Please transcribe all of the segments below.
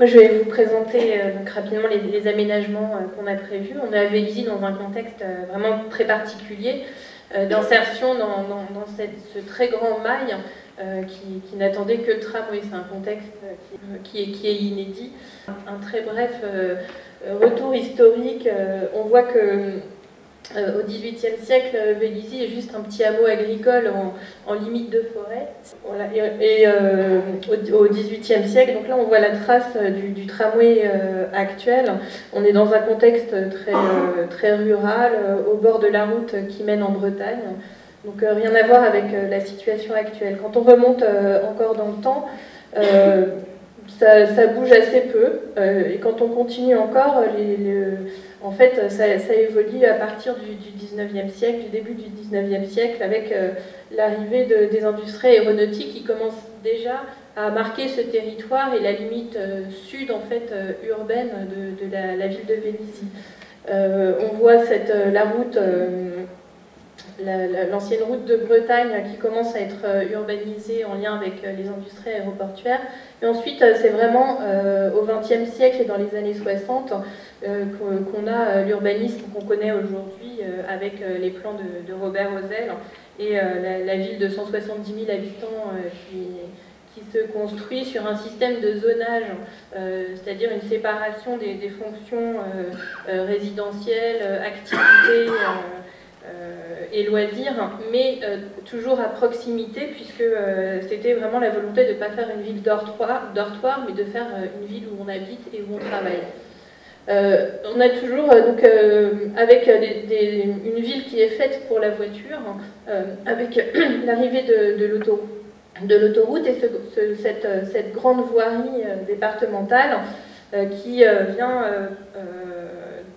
Moi, je vais vous présenter donc rapidement les aménagements qu'on a prévus. On est à Vélizy dans un contexte vraiment très particulier d'insertion dans ce très grand mail qui n'attendait que le tramway. C'est un contexte qui est inédit. Un très bref retour historique. On voit que au XVIIIe siècle, Vélizy est juste un petit hameau agricole en limite de forêt. Voilà. Et au XVIIIe siècle, donc là on voit la trace du tramway actuel. On est dans un contexte très rural, au bord de la route qui mène en Bretagne. Donc rien à voir avec la situation actuelle. Quand on remonte encore dans le temps, ça bouge assez peu. Et quand on continue encore, en fait, ça évolue à partir du 19e siècle, du début du 19e siècle, avec l'arrivée des industries aéronautiques qui commencent déjà à marquer ce territoire et la limite sud, en fait, urbaine de la ville de Vélizy. On voit la route... l'ancienne route de Bretagne qui commence à être urbanisée en lien avec les industries aéroportuaires. Et ensuite, c'est vraiment au XXe siècle et dans les années 60 qu'on a l'urbanisme qu'on connaît aujourd'hui avec les plans de Robert Ozell et la ville de 170 000 habitants qui se construit sur un système de zonage, c'est-à-dire une séparation des fonctions résidentielles, activités et loisirs, mais toujours à proximité, puisque c'était vraiment la volonté de ne pas faire une ville dortoir, mais de faire une ville où on habite et où on travaille. On a toujours donc avec une ville qui est faite pour la voiture, avec l'arrivée de l'autoroute et cette grande voirie départementale qui vient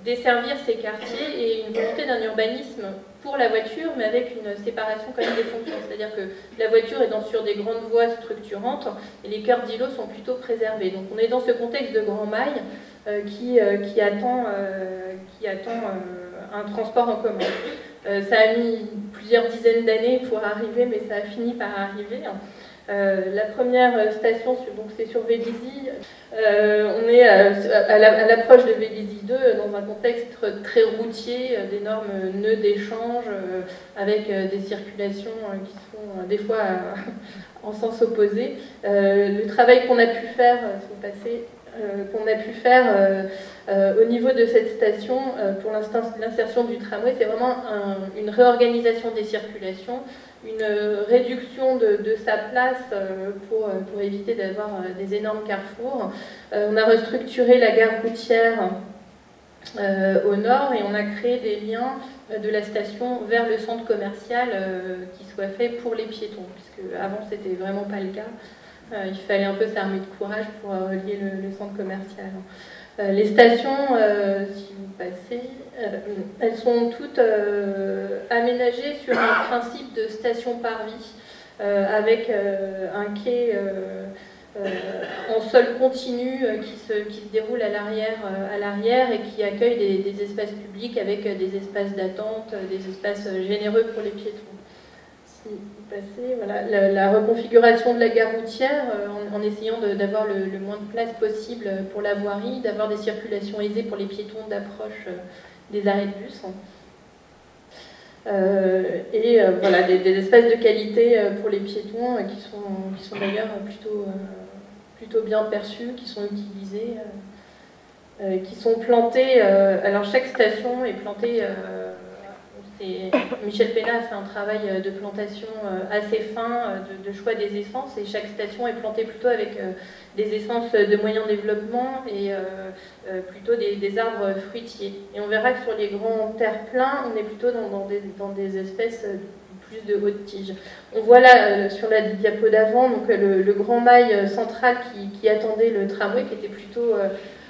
desservir ces quartiers et une volonté d'un urbanisme pour la voiture, mais avec une séparation quand même des fonctions. C'est-à-dire que la voiture est sur des grandes voies structurantes et les cœurs d'îlots sont plutôt préservés. Donc on est dans ce contexte de grand mail qui attend un transport en commun. Ça a mis plusieurs dizaines d'années pour arriver, mais ça a fini par arriver. La première station, c'est sur Vélizy. On est à l'approche de Vélizy 2 dans un contexte très routier, d'énormes nœuds d'échange avec des circulations qui sont des fois en sens opposé. Le travail qu'on a pu faire, au niveau de cette station pour l'insertion du tramway, c'est vraiment une réorganisation des circulations, une réduction de sa place pour éviter d'avoir des énormes carrefours. On a restructuré la gare routière au nord et on a créé des liens de la station vers le centre commercial qui soit fait pour les piétons, puisque avant c'était vraiment pas le cas. Il fallait un peu s'armer de courage pour relier le centre commercial. Les stations, si vous passez, elles sont toutes aménagées sur un principe de station-parvis, avec un quai en sol continu qui se déroule à l'arrière et qui accueille des espaces publics avec des espaces d'attente, des espaces généreux pour les piétons. Si vous passez, voilà, la reconfiguration de la gare routière en essayant d'avoir le moins de place possible pour la voirie, d'avoir des circulations aisées pour les piétons d'approche des arrêts de bus. Voilà, des espaces de qualité pour les piétons qui sont d'ailleurs plutôt bien perçus, qui sont utilisés, qui sont plantés. Alors chaque station est plantée. Michel Pénat a fait un travail de plantation assez fin, de choix des essences, et chaque station est plantée plutôt avec des essences de moyen développement et plutôt des arbres fruitiers. Et on verra que sur les grands terre-pleins, on est plutôt dans des espèces plus de haute tige. On voit là sur la diapo d'avant donc le grand mail central qui attendait le tramway, qui était plutôt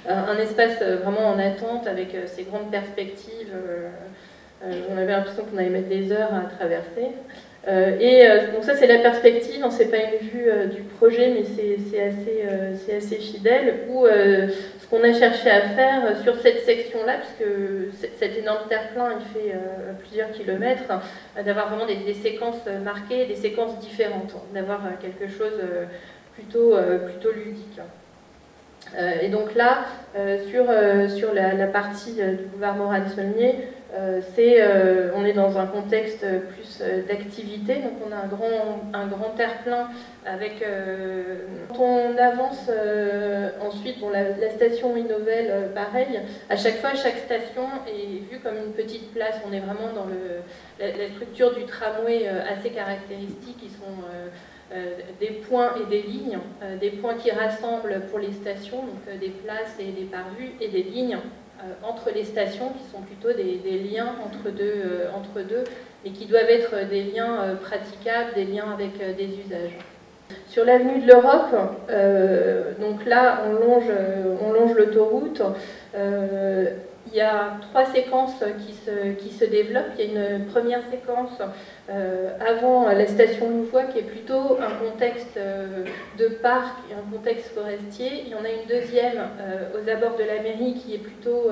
un espace vraiment en attente avec ses grandes perspectives. On avait l'impression qu'on allait mettre des heures à traverser. Donc ça c'est la perspective, c'est pas une vue du projet, mais c'est assez fidèle, où ce qu'on a cherché à faire sur cette section-là, puisque cet énorme terre-plein il fait plusieurs kilomètres, d'avoir vraiment des séquences marquées, des séquences différentes, d'avoir quelque chose plutôt ludique. Et donc là, sur la partie du boulevard Morane-Saulnier, on est dans un contexte plus d'activité, donc on a un grand terre-plein avec... quand on avance ensuite, bon, la station Innovel, pareil, à chaque fois, chaque station est vue comme une petite place. On est vraiment dans la structure du tramway assez caractéristique, qui sont... des points et des lignes, des points qui rassemblent pour les stations, donc des places et des parvues, et des lignes entre les stations qui sont plutôt des liens entre deux, mais qui doivent être des liens praticables, des liens avec des usages. Sur l'avenue de l'Europe, donc là on longe l'autoroute. Il y a 3 séquences qui se développent. Il y a une première séquence avant la station Louvois qui est plutôt un contexte de parc et un contexte forestier. Il y en a une deuxième aux abords de la mairie qui est plutôt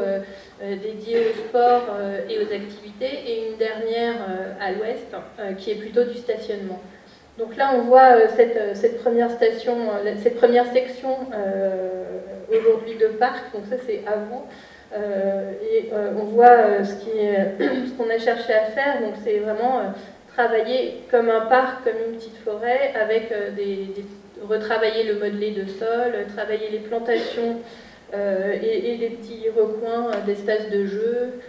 dédiée au sport et aux activités, et une dernière à l'ouest qui est plutôt du stationnement. Donc là on voit cette première section aujourd'hui de parc, donc ça c'est avant. Et on voit ce qu'on a cherché à faire, donc c'est vraiment travailler comme un parc, comme une petite forêt, avec retravailler le modelé de sol, travailler les plantations et les petits recoins d'espaces de jeu,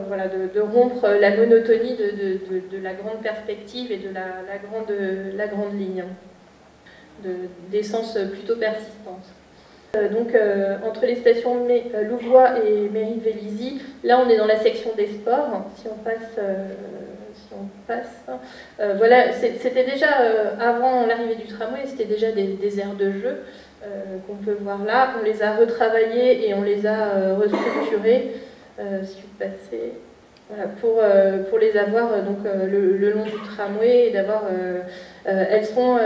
voilà, de rompre la monotonie de la grande perspective et de la grande ligne, d'essence plutôt persistante. Donc entre les stations Louvois et Mairie de Vélizy, là on est dans la section des sports. Si on passe, voilà, c'était déjà avant l'arrivée du tramway, c'était déjà des aires de jeu qu'on peut voir là. On les a retravaillées et on les a restructurées. Si vous passez, voilà, pour les avoir donc le long du tramway, et d'avoir elles sont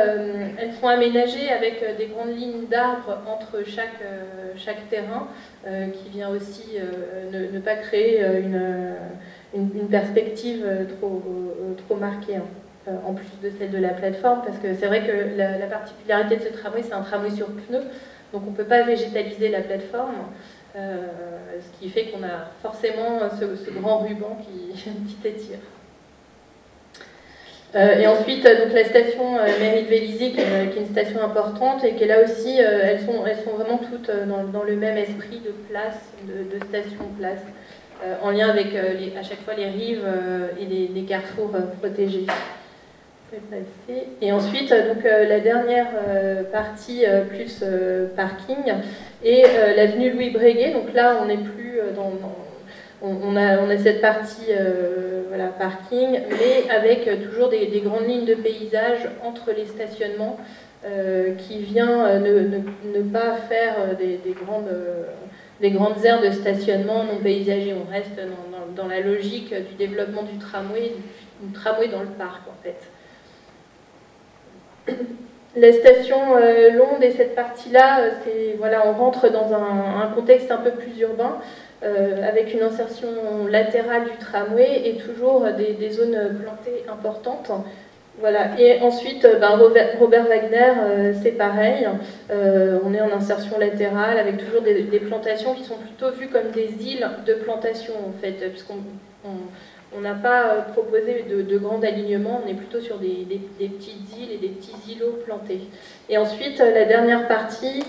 aménagées avec des grandes lignes d'arbres entre chaque terrain, qui vient aussi ne pas créer une perspective trop marquée, hein, en plus de celle de la plateforme, parce que c'est vrai que la particularité de ce tramway, c'est un tramway sur pneus, donc on ne peut pas végétaliser la plateforme. Ce qui fait qu'on a forcément ce grand ruban qui s'étire. Et ensuite, donc, la station Mairie de Vélizy, qui est une station importante, et qui est là aussi, elles sont vraiment toutes dans le même esprit de place, de station-place, en lien avec à chaque fois les rives et les carrefours protégés. Et ensuite, donc, la dernière partie plus parking et l'avenue Louis Breguet. Donc là, on n'est plus on a cette partie voilà, parking, mais avec toujours des grandes lignes de paysage entre les stationnements qui vient ne pas faire des grandes aires de stationnement non paysagées. On reste dans la logique du développement du tramway dans le parc en fait. La station Londe et cette partie-là, voilà, on rentre dans un contexte un peu plus urbain, avec une insertion latérale du tramway et toujours des zones plantées importantes. Voilà. Et ensuite, Robert Wagner, c'est pareil. On est en insertion latérale avec toujours des plantations qui sont plutôt vues comme des îles de plantation, en fait, puisqu'on n'a pas proposé de grand alignement, on est plutôt sur des petites îles et des petits îlots plantés. Et ensuite, la dernière partie,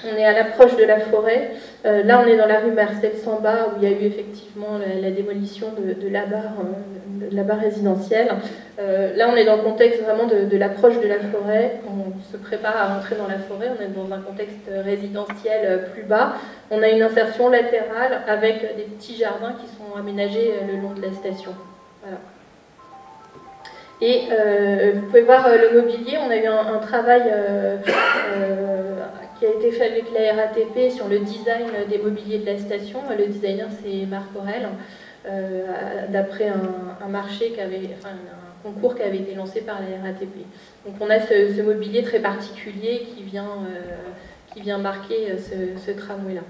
on est à l'approche de la forêt. Là, on est dans la rue Marcel Samba, où il y a eu effectivement la démolition de la barre résidentielle. Là, on est dans le contexte vraiment de l'approche de la forêt. On se prépare à rentrer dans la forêt. On est dans un contexte résidentiel plus bas. On a une insertion latérale avec des petits jardins qui sont aménagés le long de la station. Voilà. Et vous pouvez voir le mobilier. On a eu un travail qui a été fait avec la RATP sur le design des mobiliers de la station. Le designer, c'est Marc Aurel, d'après un marché un concours qui avait été lancé par la RATP. Donc on a ce mobilier très particulier qui vient marquer ce tramway-là.